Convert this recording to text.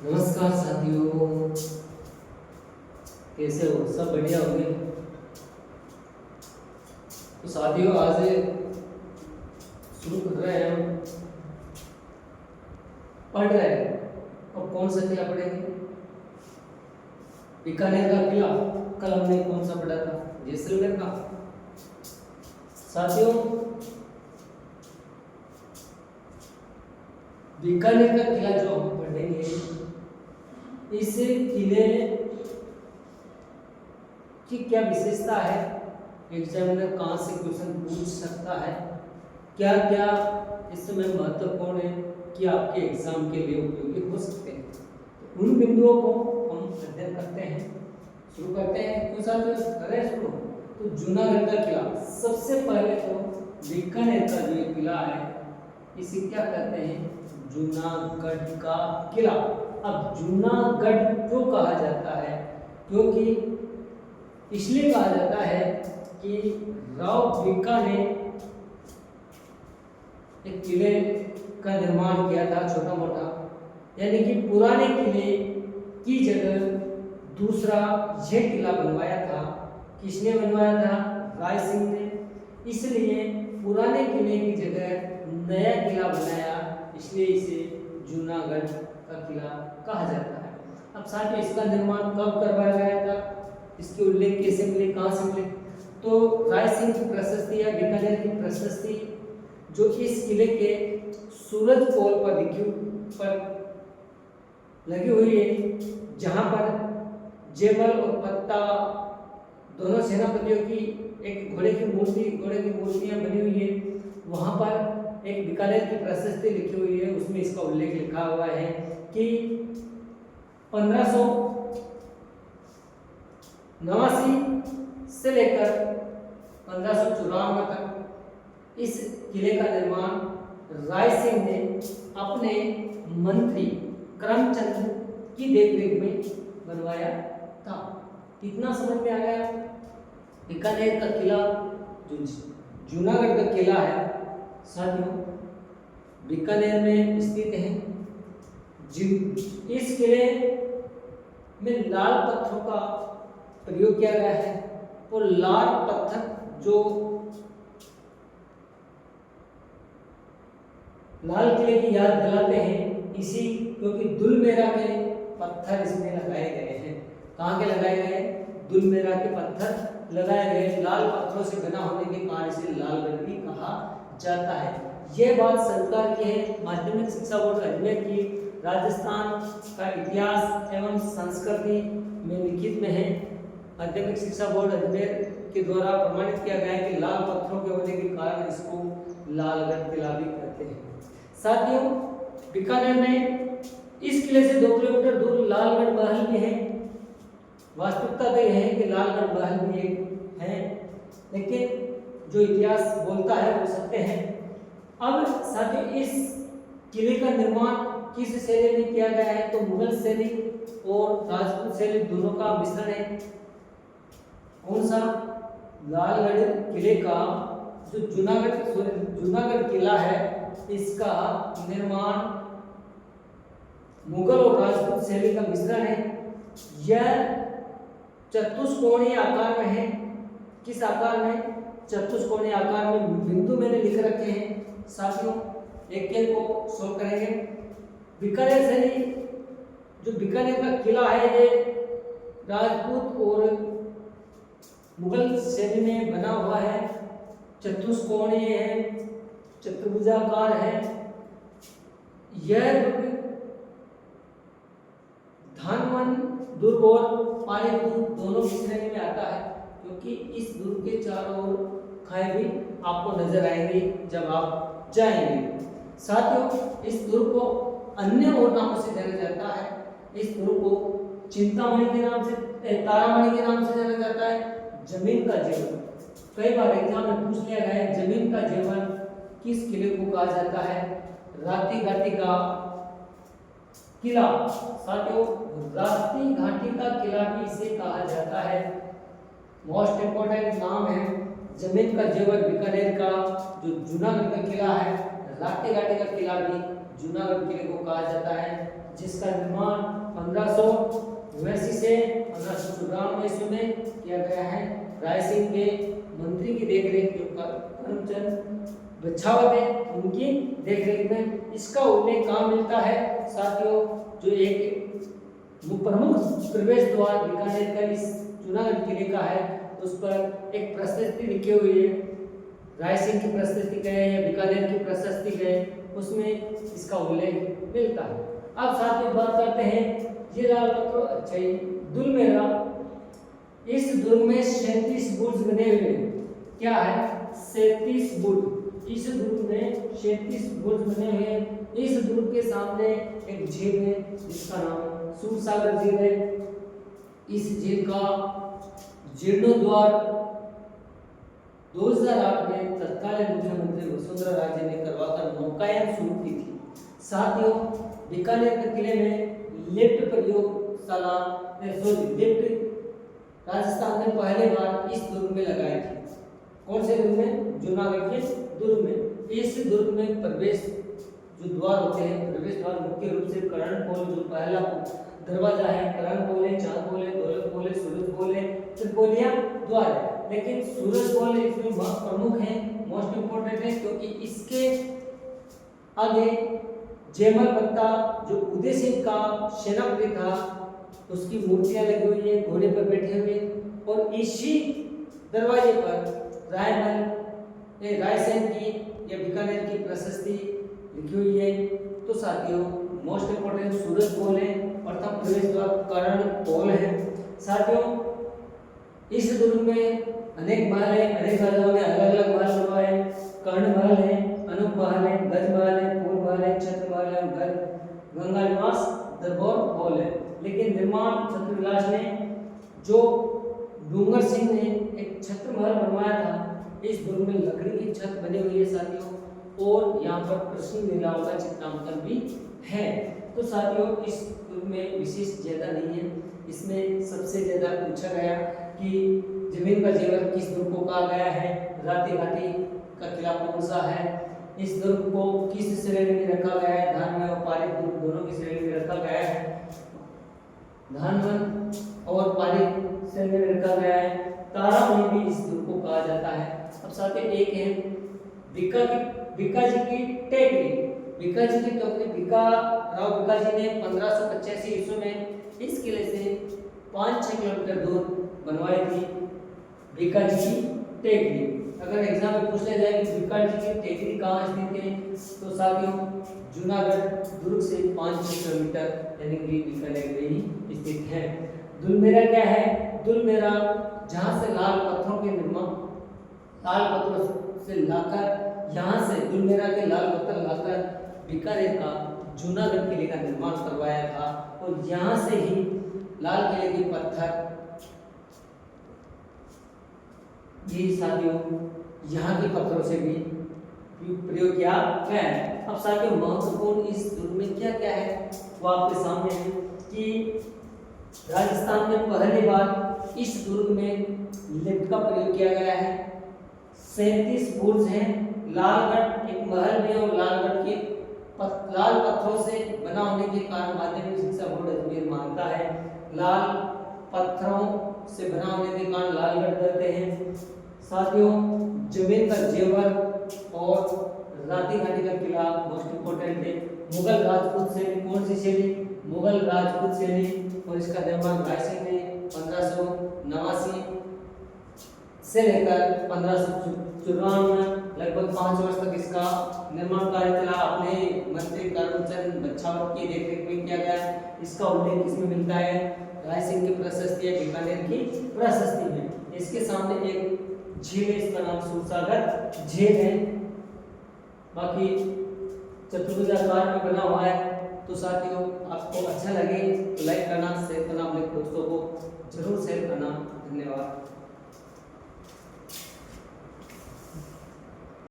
नमस्कार साथियों, कैसे हो? सब बढ़िया होंगे। तो साथियों, आज शुरू कर रहे हैं, हम पढ़ रहे हैं। और कौन सा किला पढ़ेंगे? बीकानेर का किला। कल हमने कौन सा पढ़ा था? जैसलमेर का। साथियों, बीकानेर का किला जो हम पढ़ेंगे, इस किले की क्या विशेषता है, एग्जामिनर कहाँ से क्वेश्चन पूछ सकता है, क्या क्या इसमें महत्वपूर्ण है कि आपके एग्जाम के लिए उपयोगी हो सकते हैं, तो उन बिंदुओं को हम अध्ययन करते हैं। शुरू करते हैं। कुछ करें शुरू। तो जूनागढ़ का किला, सबसे पहले तो बीकानेर का जो ये किला है, इसे क्या कहते हैं? जूनागढ़ का किला। अब जूनागढ़ क्यों कहा जाता है? क्योंकि इसलिए कहा जाता है कि राव बीका ने एक किले का निर्माण किया था, छोटा मोटा, यानी कि पुराने किले की जगह दूसरा यह किला बनवाया था। किसने बनवाया था? राय सिंह ने। इसलिए पुराने किले की जगह नया किला बनाया, इसलिए इसे जूनागढ़ का किला कहा जाता है। अब साथियों, इसका निर्माण कब करवाया गया था? इसके उल्लेख कैसे मिले, कहाँ से मिले? तो राय सिंह की प्रशस्ति या बीकानेर की प्रशस्ति जो इस किले के सूरज पोल पर लगी हुई है, जहां पर जेबल और पत्ता दोनों सेनापतियों की एक घोड़े की मूर्तियां बनी हुई है, वहां पर एक बीकानेर की प्रशस्ति लिखी हुई है। उसमें इसका उल्लेख लिखा हुआ है कि 1589 से लेकर 1594 तक इस किले का निर्माण राय सिंह ने अपने मंत्री करमचंद की देखरेख में बनवाया था। इतना समझ में आ गया? बीकानेर का किला जो जूनागढ़ का किला है, साथियों, बीकानेर में स्थित है। इस किले में लाल पत्थरों का प्रयोग किया गया है, और लाल पत्थर जो लाल किले की याद दिलाते हैं, इसी क्योंकि दुलमेरा के पत्थर इसमें लगाए गए हैं। कहाँ के लगाए गए? दुलमेरा के पत्थर लगाए गए। लाल पत्थरों से बना होने के कारण इसे लालगढ़ भी कहा जाता है। यह बात सरकार की है। माध्यमिक शिक्षा बोर्ड अजमेर की राजस्थान का इतिहास एवं संस्कृति में लिखित में है। माध्यमिक शिक्षा बोर्ड अजमेर के द्वारा प्रमाणित किया गया है कि लाल पत्थरों के होने के कारण इसको लालगढ़ किला भी कहते हैं। साथियों, बीकानेर में इस किले से 2 किलोमीटर दूर लालगढ़ महल भी है। वास्तविकता तो यह है कि लालगढ़ महल भी एक है, लेकिन जो इतिहास बोलता है वो सत्य है। अब साथियों, इस किले का निर्माण किस शैली में किया गया है? तो मुगल शैली और राजपूत शैली दोनों का मिश्रण है। कौन सा? लालगढ़ किले का जो जूनागढ़ किला है, इसका निर्माण मुगल और राजपूत शैली का मिश्रण है। यह चतुष्कोणीय आकार में है। किस आकार में? चतुष्कोणीय आकार में। बिंदु मैंने लिख रखे हैं साथियों, एक एक को सोल्व करेंगे। बीकानेर शैली, जो बीकानेर का किला है, ये राजपूत और मुगल शैली में बना हुआ है। चतुष्कोणीय है, चतुर्भुजाकार है। यह धानवन दुर्ग और पाली दुर्ग दोनों की श्रेणी में आता है, क्योंकि इस दुर्ग के चारों ओर खाई भी आपको नजर आएंगी जब आप जाएंगे। साथियों, इस दुर्ग को अन्य और नामों से जाना जाता है। इस दुर्ग को चिंतामणि के नाम से, तारामणि के नाम से जाना जाता है। जमीन का जेवर, कई बार एग्जाम में पूछ लिया गया है, जमीन का जेवर किस किले को कहा जाता है? राती घाटी का किला। साथियों, राती घाटी का किला भी इसे कहा जाता है। मोस्ट इंपोर्टेंट नाम है जमीन का जेवर बीकानेर का। जो जूनागढ़ का किला है, राती घाटी का किला किला भी जूनागढ़ किले को कहा जाता है, जिसका निर्माण 1589 से 1594 ईस्वी में किया गया है। राय सिंह के मंत्री की देखरेख जो करमचंद बछावत है उनकी देखरेख में इसका उल्लेख कहाँ मिलता है साथियों, जो एक प्रमुख प्रवेश द्वार बीकानेर का इस जूनागढ़ किले का है उस पर एक प्रशस्ति लिखी हुई है, राय सिंह की प्रशस्ति कहे या बीकानेर की प्रशस्ति कहे, उसमें इसका उल्लेख मिलता है। अब साथियों बात करते हैं ये लाल पत्थर अच्छा दुलमेरा, इस दुर्ग में 37 बुर्ज बने हुए हैं। क्या है? 37 बुर्ज। इस दुर्ग में 37 बुर्ज बने हुए हैं। इस दुर्ग के सामने एक झील है जिसका नाम सूरसागर झील है। इस झील का जीर्णोद्धार 2008 में तत्कालीन मुख्यमंत्री वसुंधरा राजे ने करवाकर नौकायन शुरू की थी। साथियों बीकानेर के किले में लिफ्ट प्रयोगशाला लिफ्ट राजस्थान में पहले बार इस दुर्ग में लगाई थी। कौन से दुर्ग में? जूनागढ़ के दुर्ग में। इस दुर्ग में प्रवेश जो द्वार होते हैं, प्रवेश द्वार मुख्य रूप से करण पोल जो पहला दरवाजा है, करण पोल है, चांद पोल है, दौलत पोल है, सूरज पोल है, त्रिपोलिया द्वार है। लेकिन सूरज पोल इसमें बहुत प्रमुख है, मोस्ट इंपोर्टेंट है, क्योंकि इसके आगे जयमल पत्ता जो उदय सिंह का सेनापति था उसकी मूर्तियां लगी हुई है, घोड़े पर बैठे हुए, और इसी दरवाजे पर राय सेन की या बीकानेर की प्रशस्ति लिखी हुई है। तो साथियों मोस्ट इंपोर्टेंट सूरज पोल है, प्रथम प्रवेश द्वार करण पोल है। साथियों इस दुर्ग में अनेक महल है, अनेक राजाओं ने अलग अलग महल बनवाए। कर्ण महल है, अनूप महल है, गज महल है, पूर्व महल है, छत्र महल है, गंगा निवास दरबार हॉल है। लेकिन निर्माण छत्रविलास ने जो डूंगर सिंह ने एक छत्र महल बनवाया था, इस दुर्ग में लकड़ी की छत बनी हुई है साथियों, और यहाँ पर कृष्ण लीलाओं का चित्रांकन भी है। तो साथियों इस दुर्ग में विशेष ज्यादा नहीं है। इसमें सबसे ज्यादा पूछा गया कि जमीन का जेवर किस दुर्ग को कहा गया है, राती घाटी का किला कौन सा है, इस दुर्ग को किस श्रेणी में रखा गया है, धानवन और पालित दुर्ग दोनों की श्रेणी में रखा गया है, धानवन और पालित श्रेणी में रखा गया है, तारा में भी इस दुर्ग को कहा जाता है। अब साथ ही एक है बीकाजी की टेकरी। बीकाजी की टेकरी बीकाजी ने 1585 ईस्वी में इस किले से 5-6 किलोमीटर दूर बनवाई थी बीकाजी की टेकरी। अगर एग्जाम में पूछ लिया जाए कि बीकाजी की टेकरी कहाँ स्थित है, तो साथियों जूनागढ़ दुर्ग से 5-6 किलोमीटर यानी कि बीकानेर में ही स्थित है। दुलमेरा क्या है? दुलमेरा जहाँ से लाल पत्थरों के निर्माण लाल पत्थरों से लाकर यहाँ से दुलमेरा के लाल पत्थर लाकर बीकानेर का जूनागढ़ किले का निर्माण करवाया था, और यहाँ से ही लाल किले के पत्थर ये साथियों यहाँ के पत्थरों से भी प्रयोग किया गया है। अब साथियों महत्वपूर्ण इस दुर्ग में क्या क्या है वो आपके सामने है कि राजस्थान में पहली बार इस दुर्ग में लिफ्ट का प्रयोग किया गया है। 37 बुर्ज हैं। लालगढ़ एक महल में और लालगढ़ के लाल पत्थरों से बना होने के कारण माध्यमिक शिक्षा बोर्ड अजमेर मानता है लाल पत्थरों से बना होने के कारण लालगढ़ कहते हैं। साथियों जमीन का जेवर और राती घाटी का किला मोस्ट इंपोर्टेंट है। मुगल राजपूत शैली, कौन सी शैली? मुगल राजपूत शैली, और इसका निर्माण राय सिंह ने 1589 से लेकर 1594 लगभग 5 वर्ष तक इसका निर्माण कार्य चला। अपने मंत्री करमचंद बछावत की देखरेख में किया गया। इसका उल्लेख इसमें मिलता है राय सिंह की प्रशस्ति या बीकानेर की प्रशस्ति में। इसके सामने एक झील है, इसका नाम सूरसागर झील है। बाकी चतुर्भुजाकार में बना हुआ है। तो साथियों आपको अच्छा लगे तो लाइक करना, शेयर करना, अपने दोस्तों को जरूर शेयर करना। धन्यवाद।